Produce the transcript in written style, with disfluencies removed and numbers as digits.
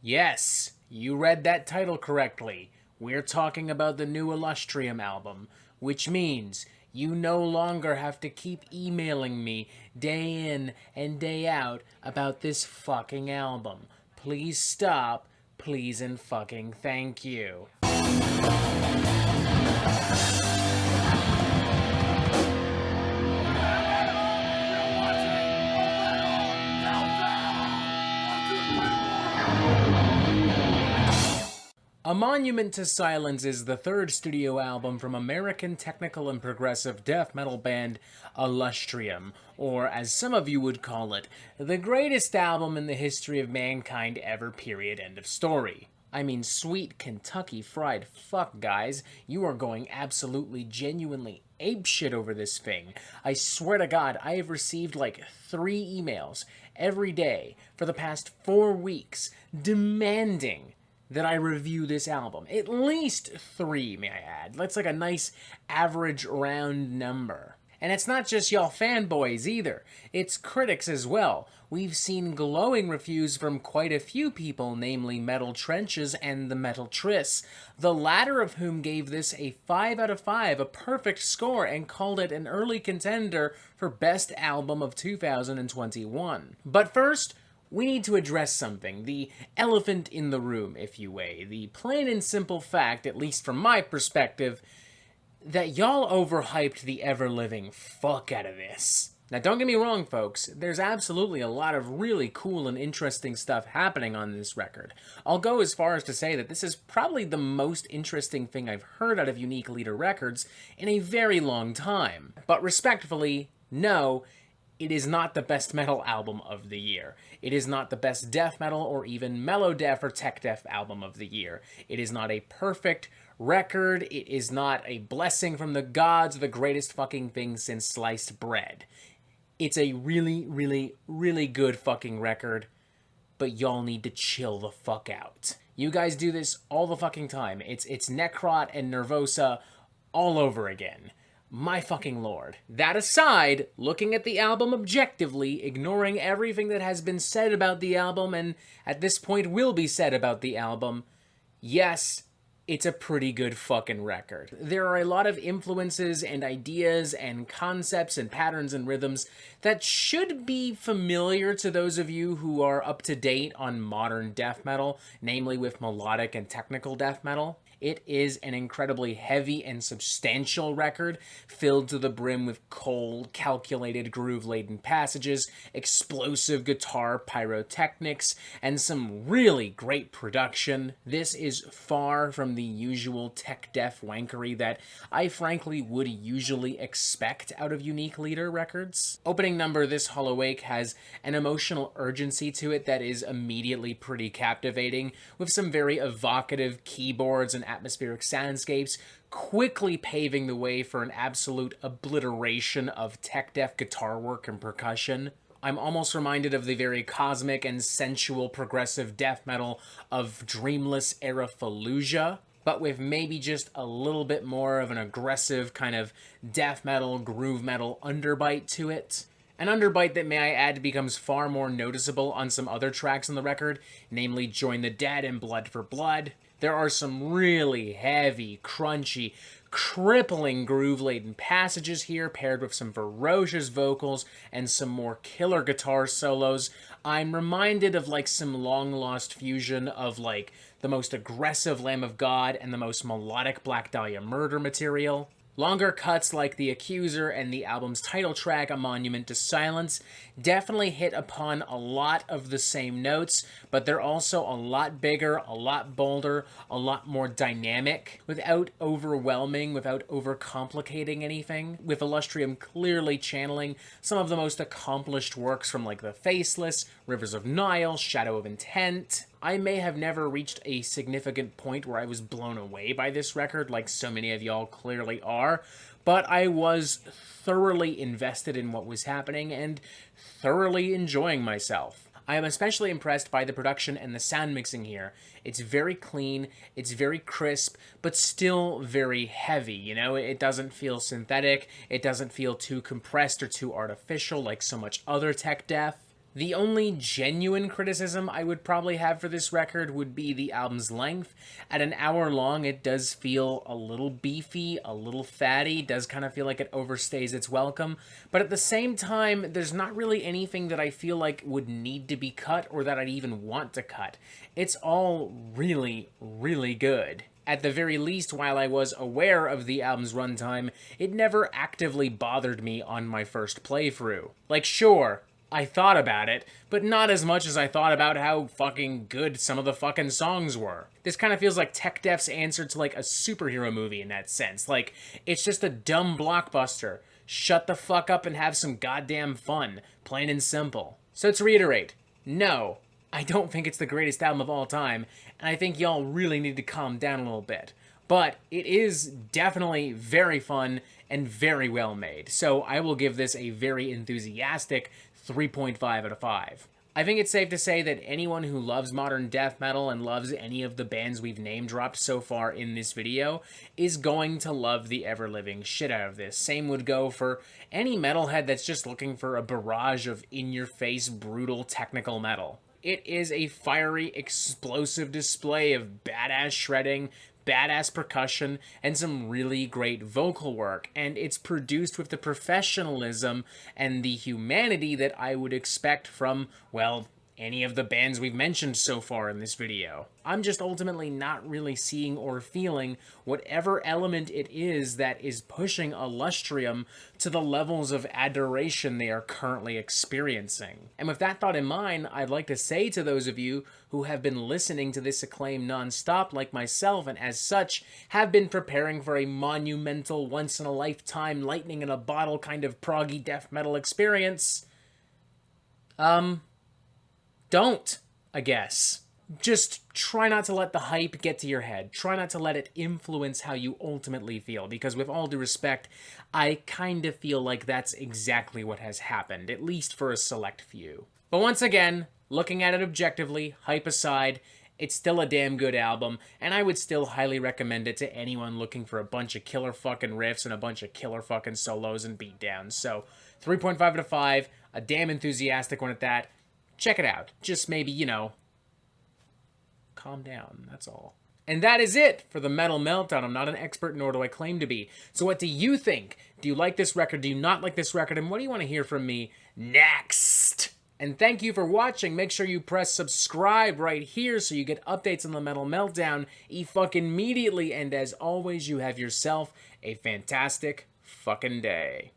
Yes, you read that title correctly. We're talking about the new Alustrium album, which means you no longer have to keep emailing me day in and day out about this fucking album. Please stop. Please and fucking thank you. A Monument to Silence is the third studio album from American technical and progressive death metal band Alustrium, or as some of you would call it, the greatest album in the history of mankind ever, period, end of story. I mean, sweet Kentucky fried fuck, guys. You are going absolutely, genuinely apeshit over this thing. I swear to God, I have received like 3 emails every day for the past 4 weeks demanding that I review this album. At least 3, may I add. That's like a nice average round number. And it's not just y'all fanboys either. It's critics as well. We've seen glowing reviews from quite a few people, namely Metal Trenches and the Metal Triss, the latter of whom gave this a 5 out of 5, a perfect score, and called it an early contender for Best Album of 2021. But first, we need to address something, the elephant in the room, if you may, the plain and simple fact, at least from my perspective, that y'all overhyped the ever-living fuck out of this. Now, don't get me wrong, folks, there's absolutely a lot of really cool and interesting stuff happening on this record. I'll go as far as to say that this is probably the most interesting thing I've heard out of Unique Leader Records in a very long time. But respectfully, no, it is not the best metal album of the year. It is not the best death metal or even mellow death or tech death album of the year. It is not a perfect record. It is not a blessing from the gods or the greatest fucking thing since sliced bread. It's a really, really, really good fucking record, but y'all need to chill the fuck out. You guys do this all the fucking time. It's Necrot and Nervosa all over again. My fucking lord. That aside, looking at the album objectively, ignoring everything that has been said about the album and at this point will be said about the album, yes, it's a pretty good fucking record. There are a lot of influences and ideas and concepts and patterns and rhythms that should be familiar to those of you who are up to date on modern death metal, namely with melodic and technical death metal. It is an incredibly heavy and substantial record, filled to the brim with cold, calculated, groove-laden passages, explosive guitar pyrotechnics, and some really great production. This is far from the usual tech death wankery that I frankly would usually expect out of Unique Leader Records. Opening number This Hollow Wake has an emotional urgency to it that is immediately pretty captivating, with some very evocative keyboards and atmospheric soundscapes, quickly paving the way for an absolute obliteration of tech death guitar work and percussion. I'm almost reminded of the very cosmic and sensual progressive death metal of Dreamless era Fallujah, but with maybe just a little bit more of an aggressive kind of death metal, groove metal underbite to it. An underbite that, may I add, becomes far more noticeable on some other tracks on the record, namely Join the Dead and Blood for Blood. There are some really heavy, crunchy, crippling groove-laden passages here, paired with some ferocious vocals and some more killer guitar solos. I'm reminded of like some long-lost fusion of like the most aggressive Lamb of God and the most melodic Black Dahlia Murder material. Longer cuts like The Accuser and the album's title track, A Monument to Silence, definitely hit upon a lot of the same notes, but they're also a lot bigger, a lot bolder, a lot more dynamic, without overwhelming, without overcomplicating anything, with Alustrium clearly channeling some of the most accomplished works from like The Faceless, Rivers of Nile, Shadow of Intent. I may have never reached a significant point where I was blown away by this record, like so many of y'all clearly are, but I was thoroughly invested in what was happening and thoroughly enjoying myself. I am especially impressed by the production and the sound mixing here. It's very clean, it's very crisp, but still very heavy, you know? It doesn't feel synthetic, it doesn't feel too compressed or too artificial like so much other tech death. The only genuine criticism I would probably have for this record would be the album's length. At an hour long, it does feel a little beefy, a little fatty, does kind of feel like it overstays its welcome, but at the same time, there's not really anything that I feel like would need to be cut or that I'd even want to cut. It's all really, really good. At the very least, while I was aware of the album's runtime, it never actively bothered me on my first playthrough. Like, sure, I thought about it, but not as much as I thought about how fucking good some of the fucking songs were. This kind of feels like Tech Def's answer to like a superhero movie in that sense. Like, it's just a dumb blockbuster. Shut the fuck up and have some goddamn fun. Plain and simple. So to reiterate, no, I don't think it's the greatest album of all time, and I think y'all really need to calm down a little bit. But it is definitely very fun and very well made, so I will give this a very enthusiastic 3.5 out of 5. I think it's safe to say that anyone who loves modern death metal and loves any of the bands we've name-dropped so far in this video is going to love the ever-living shit out of this. Same would go for any metalhead that's just looking for a barrage of in-your-face, brutal technical metal. It is a fiery, explosive display of badass shredding, badass percussion, and some really great vocal work, and it's produced with the professionalism and the humanity that I would expect from, well, any of the bands we've mentioned so far in this video. I'm just ultimately not really seeing or feeling whatever element it is that is pushing Alustrium to the levels of adoration they are currently experiencing. And with that thought in mind, I'd like to say to those of you who have been listening to this acclaim non-stop like myself, and as such, have been preparing for a monumental, once-in-a-lifetime, lightning-in-a-bottle kind of proggy death metal experience, don't, I guess. Just try not to let the hype get to your head. Try not to let it influence how you ultimately feel, because with all due respect, I kind of feel like that's exactly what has happened, at least for a select few. But once again, looking at it objectively, hype aside, it's still a damn good album, and I would still highly recommend it to anyone looking for a bunch of killer fucking riffs and a bunch of killer fucking solos and beatdowns. So, 3.5 out of 5, a damn enthusiastic one at that. Check it out. Just maybe, you know, calm down, that's all. And that is it for the Metal Meltdown. I'm not an expert, nor do I claim to be. So what do you think? Do you like this record? Do you not like this record? And what do you want to hear from me next? And thank you for watching. Make sure you press subscribe right here so you get updates on the Metal Meltdown fucking immediately. And as always, you have yourself a fantastic fucking day.